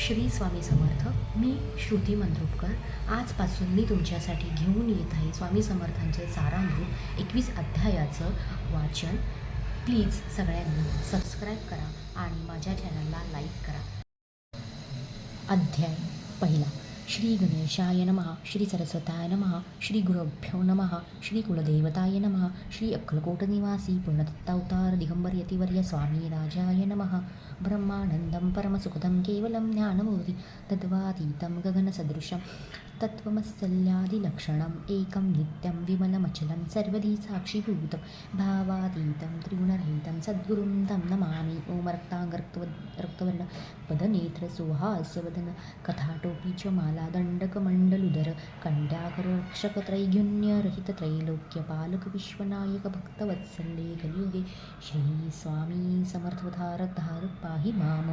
श्री स्वामी समर्थ. मी श्रुती मंद्रुपकर. आजपासून मी तुमच्यासाठी घेऊन येत आहे स्वामी समर्थांचे सारामृत 21 अध्यायाचं वाचन. प्लीज सगळ्यांनी सबस्क्राईब करा आणि माझ्या चॅनलला लाईक करा. अध्याय पहिला. श्री गणेशाय नमः. श्री सरस्वताय नमः. श्री गुरुभ्यो नमः. श्री कुलदेवताय नमः. श्री अक्कलकोट निवासी पूर्णदत्तावतार दिगंबर यतिवर्य स्वामी राजाय नमः. ब्रह्मानंदं परमसुखदं केवलं ज्ञानमूर्ति तद्वातीतं गगनसदृशं तत्त्वमस्सल्यादिलक्षणम् एकं नित्यं विमलमचलं सर्वधी साक्षीभूतं भावातीतं त्रिगुणरहितं सद्गुरुं तं नमामि. ओम रक्तवर्ण पदनेत्र सुहास्यवदन कथाटोपी च माला दंडकमंडलुदर कंड्याकरक्षकत्रैगुण्यरहित त्रैलोक्यपालक विश्वनायक भक्तवत्सल्ये कलियुगे श्री स्वामी समर्थवधारक धारक पाहि माम.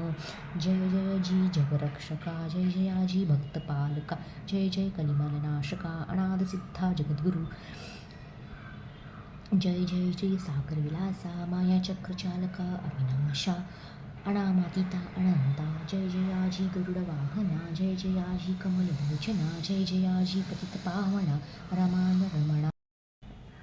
जय जय जी जगरक्षका, जय जयाजी भक्तपालका, जय जय कलिमलनाशका अनादसिद्धा जगद्गुरु, जय जय जय सागर विलासा मायाचक्रचालका अविनाशा अनामातीता अनंता, जय जयाजी गरुडवाहना, जय जयाजी कमललोचना, जय जयाजी पतितपावना रमाय रमणा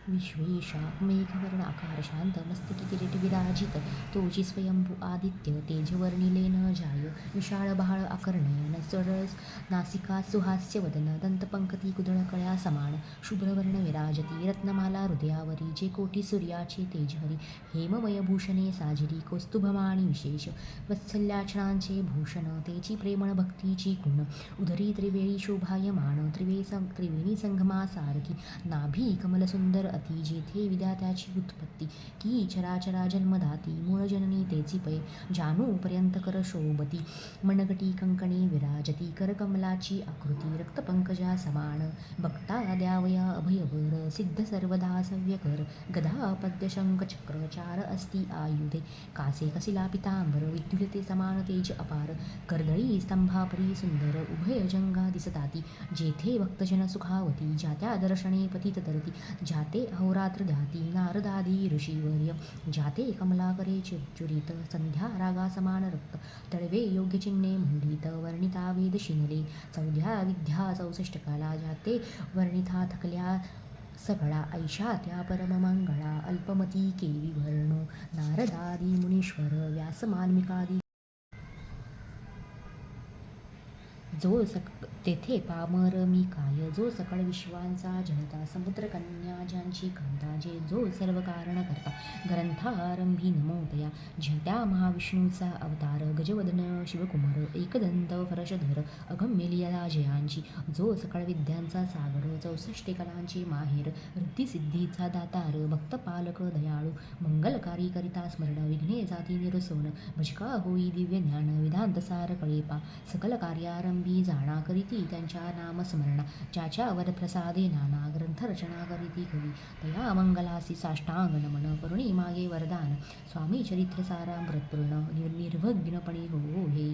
विश्वेशा मेघवर्ण आकार शांत मस्तकी किरीट विराजित तोची स्वयंभू आदित्य तेजवर्णिलेन जाय विशाळ बहाळ आकर्णयन सरस नासिका सुहास्य वदन दंतपंकती कुदळकळ्या समान शुभ्रवर्ण विराजती रत्नमाला हृदयावरी जे कोटी सूर्याचे तेजहरी हेममय भूषणे साजिरी कौस्तुभमाणी विशेष वत्सल्याचनांचे भूषण तेची प्रेमळ भक्तीची गुण उदरी त्रिवेळी शोभायमान त्रिवेणी संगमा सारखी नाभी कमलसुंदर अति जेथे विद्यात्याची उत्पत्ती की चराचरा जन्मदाती मूळजननी तेची पै जानूपर्यंत कर शोभती मनगटी कंकणी विराजती करकमलाची आकृती रक्तपंकजा समान बघता द्यावया अभयवर सिद्ध सर्वदा सव्यकर गदा पद्यशंख चक्र चार अस्ति आयुधे कासे कसिला पितांबर विद्युलते समान तेज अपार कर्दळी स्तंभापरी सुंदर उभय जंगा दिसताती जेथे भक्तजन सुखावती जात्या दर्शने पतित तरती जाते अहोरात्र ध्याती नारदादी ऋषीवर्य जाते कमलाकरे चिरचुरित संध्या रागा समान रक्त तळवे योग्य चिन्हे मंडित वर्णिता वेद शिनले चौध्या विद्या 64 कला जाते वर्णिता थकल्या सगळा ऐशा त्या परममंगळा अल्पमती केवी वर्णो नारदादी मुनीश्वर व्यास मान्मिकादी जो तेथे पामर मी काय जो सकळ विश्वांचा जनता समुद्र कन्या ज्यांची कांता जे जो सर्व कारण करता ग्रंथारंभी नमोदया झट्या महाविष्णूचा अवतार गजवदन शिवकुमार एकदंत फरशधर अगम्य लीला जयांची जो सकळ विद्यांचा सागर 64 कलांची माहेर रिद्धिसिद्धीचा दातार भक्तपालक दयाळू मंगलकारी करिता स्मरण विघ्ने जाती निरसोन भजका होई दिव्य ज्ञान वेदांतसार कळेपा सकल कार्यारंभी जाणा करीती त्यांच्या नामस्मरणा ज्याच्या वरप्रसादे नाना ग्रंथरचना करीती कवी तया मंगलासी साष्टांग नमन करुणी मागे वरदान स्वामी चरित्र सारामृतपूर्ण निर्विघ्नपणे हो हे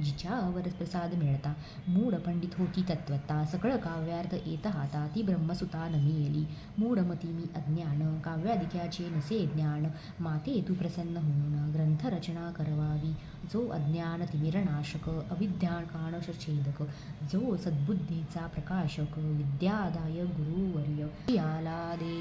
जिच्या वरप्रसाद मिळता मूढ पंडित होती तत्वता सकळ काव्यार्थ येत हाता ती ब्रह्मसुता नमियेली मूढमती मी अज्ञान काव्यादिक्याचे नसे ज्ञान माते तू प्रसन्न होऊन ग्रंथरचना करवावी जो अज्ञान तिमिरनाशक अविद्याकाणश छेदक जो सद्बुद्धीचा प्रकाशक विद्यादाय गुरुवर्य याला दे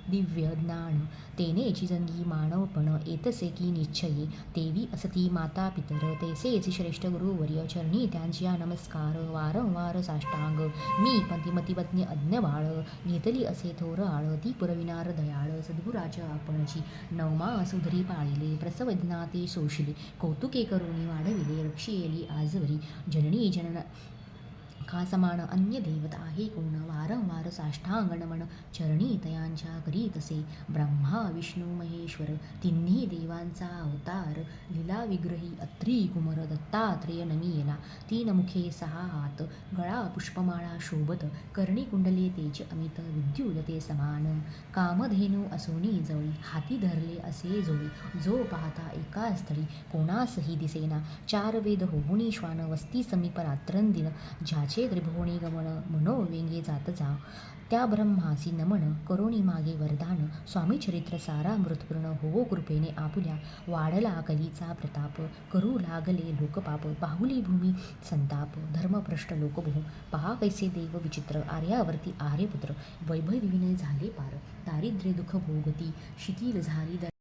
दिव्य ज्ञान तेनेची जंगी मानवपण येतसे की निश्चये तेवी असती माता पितर तेसेच श्रेष्ठ गुरुवर्य चरणी त्यांच्या नमस्कार वारंवार साष्टांग मी पंथिमतीपत्नी अज्ञ बाळ घेतली असे थोर आळ ती पुरविनार दयाळ सद्गुराच्या आपणची नवमा सुधरी पाळिले प्रसवदना ते शोषिले कौतुके करुणी वाढविले रक्षियेली आजवरी जननी जनन का समान अन्य देवत आहे कोण वारंवार साष्टांग नमन चरणी तयांच्या करीतसे ब्रह्मा विष्णू महेश्वर तिन्ही देवांचा अवतार लीला विग्रही अत्री कुमर दत्तात्रेय नमियेला 3 मुखे 6 हात गळा पुष्पमाळा शोभत कर्णी कुंडले तेज अमित विद्युलते समान कामधेनू असोनी जवळी हाती धरले असे जोळी जो पाहता एका स्थळी कोणासही दिसेना 4 वेद होऊनी श्वान वस्ती समीप रात्रंदिन ज्याचे तुझे त्रिभुवनी गमन मनोवेंगे जात जा त्या ब्रह्मासी नमन करोनी मागे वरदान स्वामी चरित्र सारामृतपूर्ण हो कृपेने आपुल्या वाढला कलीचा प्रताप करू लागले लोकपाप बाहुली भूमी संताप धर्मभ्रष्ट लोकभू पहा कैसे देव विचित्र आर्यावरती आर्यपुत्र वैभव विनय झाले पार दारिद्र्य दुःख भोगती शिथिल झाली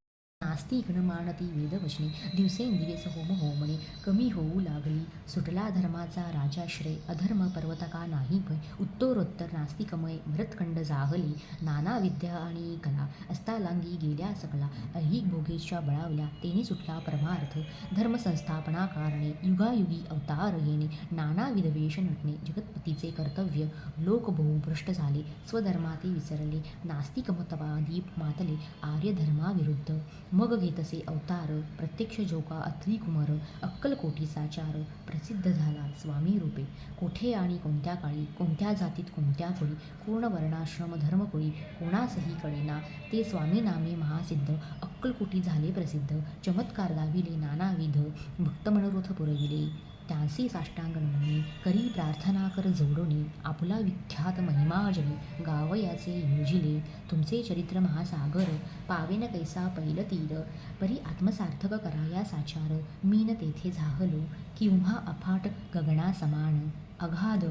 नास्ती गणमानती वेदवचने दिवसेंदिवस होम होमणे कमी होऊ लागली सुटला धर्माचा राजाश्रय अधर्म पर्वतका नाही भय उत्तरोत्तर नास्तिकमय भरतखंड जाहली नाना विद्या आणि कला अस्तालांगी गेल्या सकला ऐहिक भोगेच्या बळावल्या तेने सुटला परमार्थ धर्मसंस्थापना कारणे युगायुगी अवतार येणे नानाविध वेश नटणे जगतपतीचे कर्तव्य लोक बहुभ्रष्ट झाले स्वधर्माते विसरले नास्तिकमतवादी मातले आर्यधर्माविरुद्ध मग घेतसे अवतार प्रत्यक्ष जोका अथरी कुमार अक्कलकोटीचा चार प्रसिद्ध झाला स्वामी रूपे कोठे आणि कोणत्या काळी कोणत्या जातीत कोणत्या कुळी कोण वर्णाश्रम धर्मकुळी कोणासही कळेना ते स्वामी नामे महासिद्ध अक्कलकोटी झाले प्रसिद्ध चमत्कार दाविले नानाविध भक्त मनोरथ पुरविले त्यांसी साष्टांग नमने करी प्रार्थना कर जोडोनी आपुला विख्यात महिमाजने गावयाचे योजिले तुमचे चरित्र महासागर पावेन कैसा पैल तीर परी आत्मसार्थक कराया साचार मीन तेथे झाहलो किंव्हा अफाट गगना समान अगाध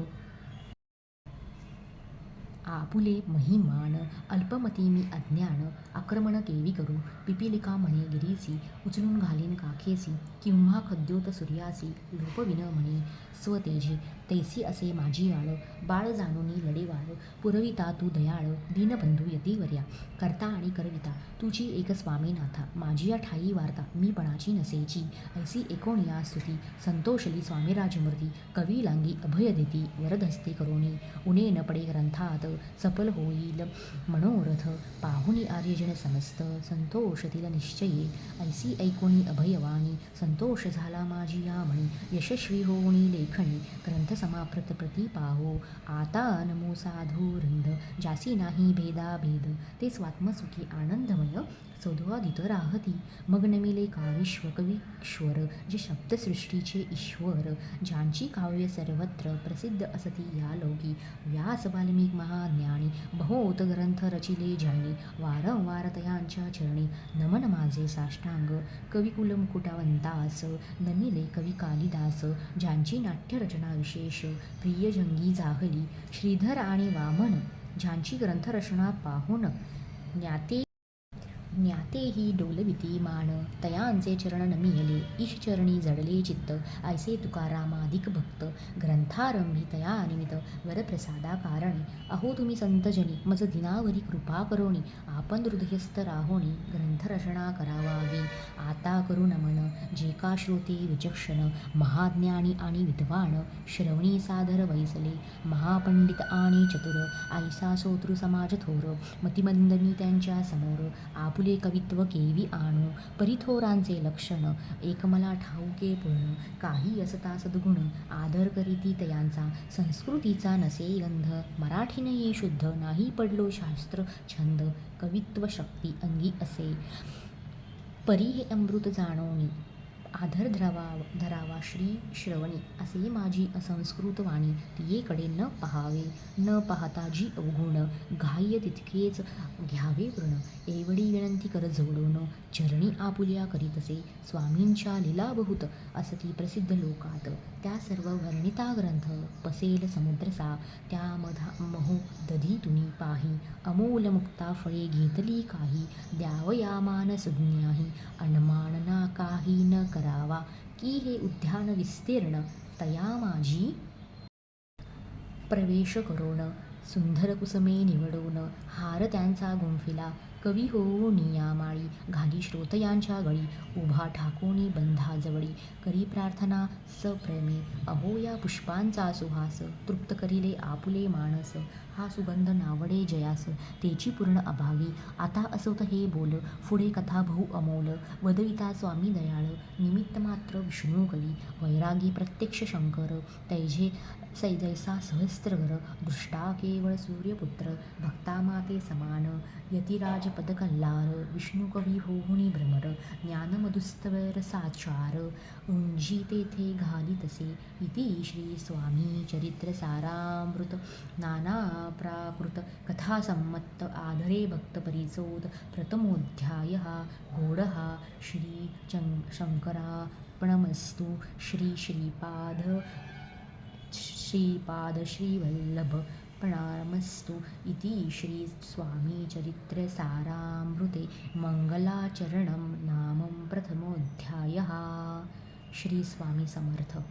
आपुले महिमान अल्पमती मी अज्ञान आक्रमण केवी करू पिपिलिका म्हणे गिरीसी उचलून घालीन काखेसी किंव्हा खद्योत सूर्यासी लोपविन म्हणे स्वतेजे तैसी असे माझी आळ बाळ जाणूनी लडेवाळ पुरविता तू दयाळ दीनबंधू यतिवर्या करता आणि करविता तुझी एक स्वामीनाथा माझी या ठाई वार्ता मी पणाची नसेची ऐसी एकोणिया स्तुती संतोषली स्वामी राजमूर्ती कवी लांगी अभय देती वरदहस्ते करोनी उणे न पडे ग्रंथात सफल होईल मनोरथ पाहुनी आर्यजन समस्त संतोषतील निश्चये ऐसी ऐकोणी अभयवाणी संतोष झाला माझी या म्हणी यशस्वी होऊनी लेखणी ग्रंथ समाप्त प्रति पाहो आता नमो साधू वृंद जासी नाही भेदाभेद ते स्वात्मसुखी आनंदमय सौद्वादित राहती मग नमिले काविश्व कवीश्वर जे शब्दसृष्टीचे ईश्वर ज्यांची काव्य सर्वत्र प्रसिद्ध असती या लोकी व्यास वाल्मिक महाज्ञानी बहोत ग्रंथ रचिले ज्यांनी वारंवार तयांच्या चरणी नमन माझे साष्टांग कविकुल मुकुटवंतास नमिले कवी कालिदास ज्यांची नाट्यरचना विशेष प्रियजंगी जाहली श्रीधर आणि वामन ज्यांची ग्रंथरचना पाहून ज्ञातेही डोलविती मान तयांचे चरण नमियले ईश चरणी जडले चित्त ऐसे तुकारामाधिक भक्त ग्रंथारंभी तया निमित्त वरप्रसादा कारणे अहो तुम्ही संतजनी मज दिनावरी कृपा करोनी आपण हृदयस्थ राहोनी ग्रंथरचना करावावी आता करू नमन जे का श्रोते विचक्षण महाज्ञानी आणि विद्वान श्रवणी सादर वैसले महापंडित आणि चतुर ऐसा सोतृ समाज थोर मतिमंदनी त्यांच्या समोर आपुले कवित्व केवी आणू परिथोरांचे लक्षण एक मला ठाऊके पूर्ण काही असता सद्गुण आदर करीती तयांचा संस्कृतीचा नसे गंध मराठीने ये शुद्ध नाही पडलो शास्त्र छंद कवित्व शक्ती अंगी असे परी हे अमृत जाणवणी आधर धरावा श्री श्रवणी असे माझी असंस्कृत वाणी तियेकडे न पहावे न पाहता जी अवगुण घाह्य तितकेच घ्यावे वृण एवढी विनंती कर जोडून चरणी आपुल्या करीतसे स्वामींच्या लीला बहुत असती प्रसिद्ध लोकात त्या सर्व वर्णिता ग्रंथ पसेल समुद्रसा त्या महो दधी तुनी पाही अमोल मुक्ता फळे घेतली काही द्यावया मान सुज्ञाही अनमान ना काही न करावा की हे उद्यान विस्तीर्ण तया माझी प्रवेश करोन सुंदर कुसमे निवडून हार त्यांचा गुंफिला कवी होऊन या माळी घाली श्रोतयांच्या गळी उभा ठाकोनी बंधाजवळी करी प्रार्थना सप्रेमे अहो या पुष्पांचा सुहास तृप्त करिले आपुले मानस हा सुगंध नावडे जयास तेची पूर्ण अभागी. आता असोत हे बोल पुढे कथा बहु अमोल. वदविता स्वामी दयाळ निमित्त मात्र विष्णू कवी. वैरागी प्रत्यक्ष शंकर तैजे जैसा सहस्त्रगर. दृष्टा केवळ सूर्यपुत्र भक्ता माते समान. यतिराज पद कल्लार विष्णुकवी होहुनी भ्रमर. ज्ञानमधुस्तवर साचार उंजी तेथे घालितसे. इति श्री स्वामी चरित्र सारामृत नाना प्राकृत कथासम्मत आधरे भक्त परिचोद प्रथमोऽध्यायः गोडः श्री शंकरार्पणमस्तु. श्री श्रीपाद श्रीवल्लभ प्रणामस्तु. इति श्री स्वामी चरित्र सारामृते मंगलाचरणं नाम प्रथमोऽध्यायः. श्री स्वामी समर्थ.